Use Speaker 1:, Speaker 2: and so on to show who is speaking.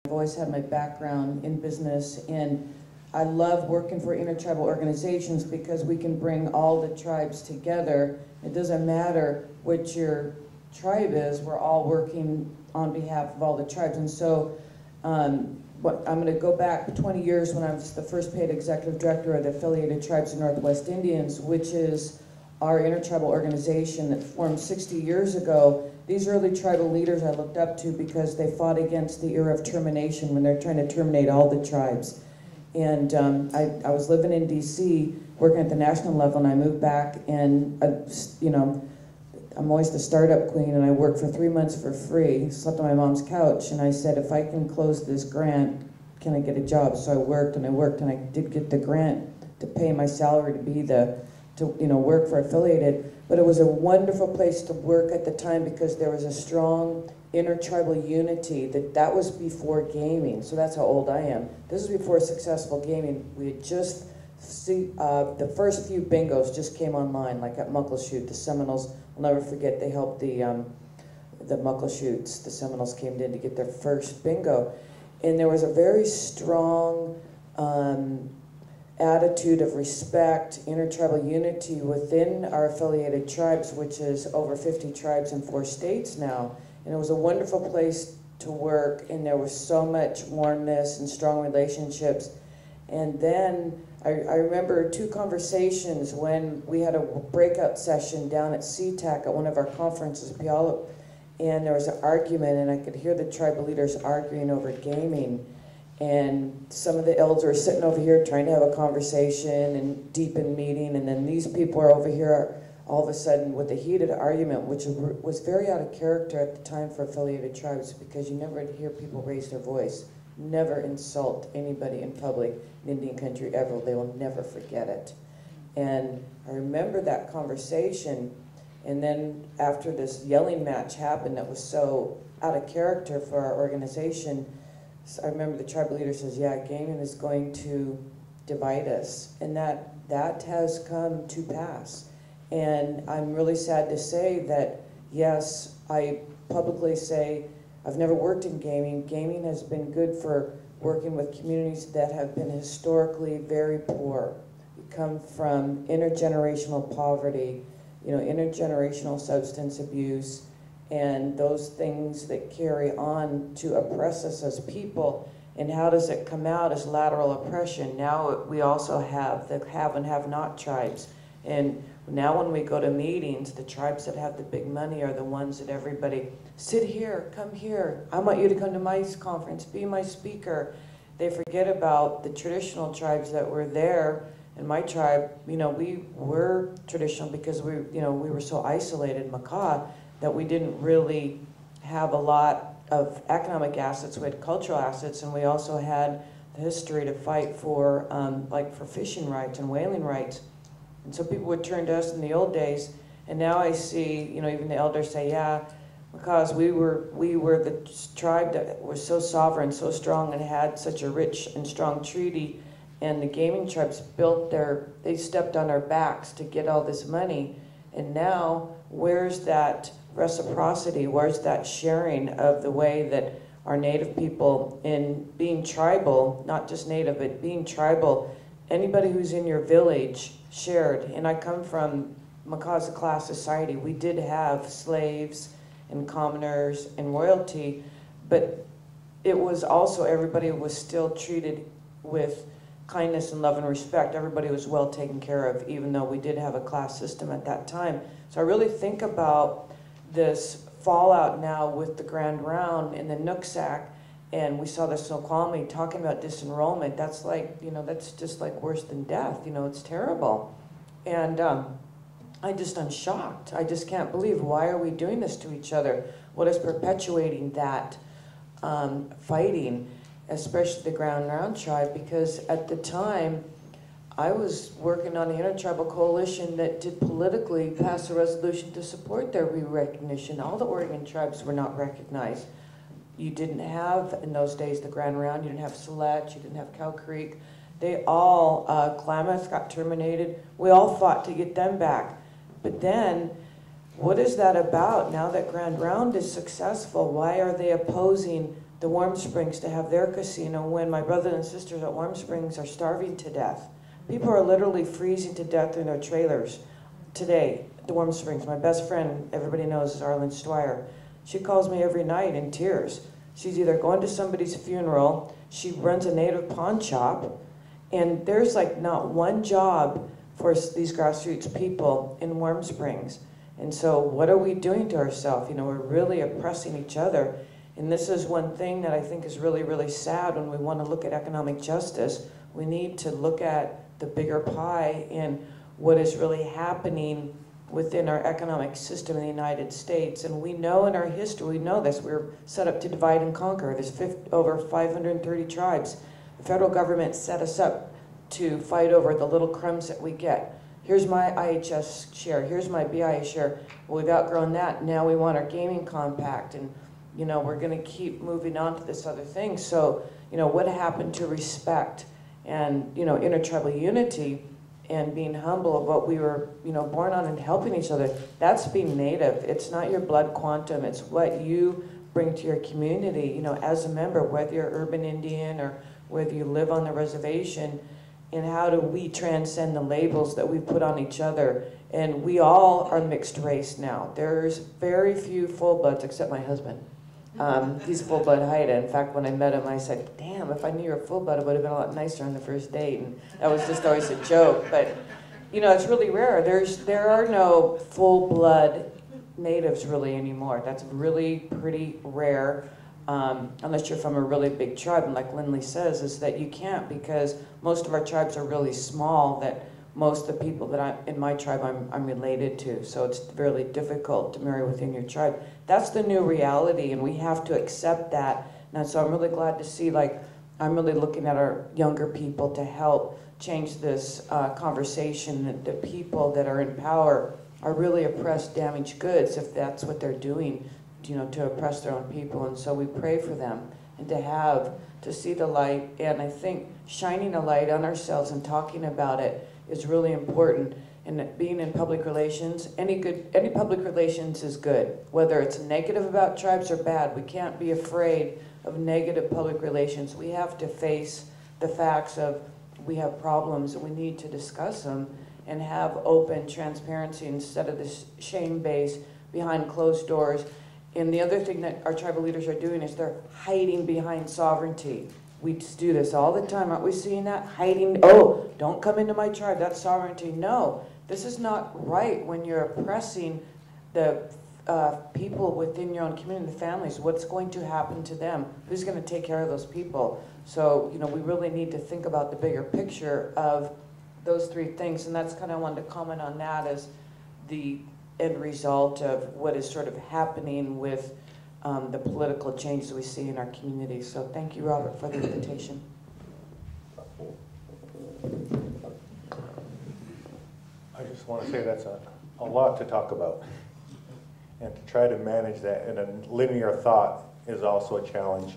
Speaker 1: I've always had my background in business, and I love working for intertribal organizations because we can bring all the tribes together. It doesn't matter what your tribe is, we're all working on behalf of all the tribes. And so I'm going to go back 20 years when I was the first paid executive director of the Affiliated Tribes of Northwest Indians, which is our intertribal organization that formed 60 years ago. These early tribal leaders I looked up to because they fought against the era of termination when they're trying to terminate all the tribes. And I was living in DC, working at the national level, and I moved back, and I'm always the startup queen, and I worked for 3 months for free, slept on my mom's couch, and I said, if I can close this grant, can I get a job? So I worked, and I did get the grant to pay my salary to be work for Affiliated. But it was a wonderful place to work at the time because there was a strong intertribal unity. That was before gaming, so that's how old I am. This is before successful gaming. We had just the first few bingos just came online, like at Muckleshoot. The Seminoles, I'll never forget, they helped the Muckleshoots. The Seminoles came in to get their first bingo, and there was a very strong attitude of respect, intertribal unity within our affiliated tribes, which is over 50 tribes in 4 states now. And it was a wonderful place to work, and there was so much warmness and strong relationships. And then I remember 2 conversations when we had a breakout session down at SeaTac at one of our conferences, Puyallup, and there was an argument, and I could hear the tribal leaders arguing over gaming. And some of the elders were sitting over here trying to have a conversation and deep in meeting, and then these people are over here all of a sudden with a heated argument, which was very out of character at the time for affiliated tribes, because you never hear people raise their voice, never insult anybody in public in Indian country ever. They will never forget it. And I remember that conversation, and then after this yelling match happened that was so out of character for our organization, I remember the tribal leader says, yeah, gaming is going to divide us. And that has come to pass. And I'm really sad to say that, yes, I publicly say I've never worked in gaming. Gaming has been good for working with communities that have been historically very poor. We come from intergenerational poverty, intergenerational substance abuse, and those things that carry on to oppress us as people. And how does it come out as lateral oppression? Now we also have the have and have not tribes. And now when we go to meetings, the tribes that have the big money are the ones that everybody, sit here, come here, I want you to come to my conference, be my speaker. They forget about the traditional tribes that were there. And my tribe, we were traditional because we were so isolated, Makah, that we didn't really have a lot of economic assets. We had cultural assets, and we also had the history to fight for, like for fishing rights and whaling rights. And so people would turn to us in the old days, and now I see, even the elders say, yeah, because we were the tribe that was so sovereign, so strong, and had such a rich and strong treaty, and the gaming tribes they stepped on our backs to get all this money, and now where's that reciprocity? Where's that sharing of the way that our Native people, in being tribal, not just Native, but being tribal, anybody who's in your village shared. And I come from Makah's class society. We did have slaves and commoners and royalty, but it was also, everybody was still treated with kindness and love and respect. Everybody was well taken care of, even though we did have a class system at that time. So I really think about this fallout now with the Grand Round and the Nooksack, and we saw the Snoqualmie talking about disenrollment. That's like, that's just like worse than death. It's terrible. And I'm shocked. I just can't believe, why are we doing this to each other? What is perpetuating that fighting, especially the Grand Round tribe? Because at the time, I was working on the Intertribal Coalition that did politically pass a resolution to support their re-recognition. All the Oregon tribes were not recognized. You didn't have, in those days, the Grand Round. You didn't have Siletz. You didn't have Cow Creek. They all, Klamath got terminated. We all fought to get them back. But then, what is that about? Now that Grand Round is successful, why are they opposing the Warm Springs to have their casino when my brothers and sisters at Warm Springs are starving to death. People are literally freezing to death in their trailers today. The Warm Springs, my best friend, everybody knows, is Arlen Stwyer. She calls me every night in tears. She's either going to somebody's funeral, she runs a native pawn shop, and there's like not one job for these grassroots people in Warm Springs. And so what are we doing to ourselves? You know, we're really oppressing each other. And this is one thing that I think is really, really sad when we want to look at economic justice. We need to look at the bigger pie and what is really happening within our economic system in the United States. And we know in our history, we know this, we're set up to divide and conquer. There's over 530 tribes. The federal government set us up to fight over the little crumbs that we get. Here's my IHS share, here's my BIA share. Well, we've outgrown that, now we want our gaming compact, and you know, we're gonna keep moving on to this other thing. So, you know, what happened to respect and, you know, intertribal unity and being humble of what we were, you know, born on and helping each other? That's being Native. It's not your blood quantum, it's what you bring to your community, you know, as a member, whether you're urban Indian or whether you live on the reservation. And how do we transcend the labels that we put on each other? And we all are mixed race now. There's very few full-bloods, except my husband. He's full-blood Haida. In fact, when I met him, I said, damn, if I knew you were full-blood, it would have been a lot nicer on the first date. And that was just always a joke. But, you know, it's really rare. There are no full-blood natives really anymore. That's really pretty rare. Unless you're from a really big tribe, and like Lindley says, is that you can't, because most of our tribes are really small, that most of the people that in my tribe I'm related to, so it's really difficult to marry within your tribe. That's the new reality, and we have to accept that. And so I'm really glad to see, like, I'm really looking at our younger people to help change this conversation, that the people that are in power are really oppressed, damaged goods, if that's what they're doing, you know, to oppress their own people. And so we pray for them, and to see the light. And I think shining a light on ourselves and talking about it is really important. And being in public relations, any public relations is good, whether it's negative about tribes or bad. We can't be afraid of negative public relations. We have to face the facts of we have problems and we need to discuss them and have open transparency instead of this shame base behind closed doors. And the other thing that our tribal leaders are doing is they're hiding behind sovereignty. We just do this all the time. Aren't we seeing that? Hiding, oh, don't come into my tribe, that's sovereignty. No, this is not right when you're oppressing the people within your own community, the families. What's going to happen to them? Who's going to take care of those people? So, you know, we really need to think about the bigger picture of those three things. And that's kind of, I wanted to comment on that as the end result of what is sort of happening with the political changes we see in our community. So thank you, Robert, for the invitation.
Speaker 2: I just want to say that's a lot to talk about. And to try to manage that in a linear thought is also a challenge.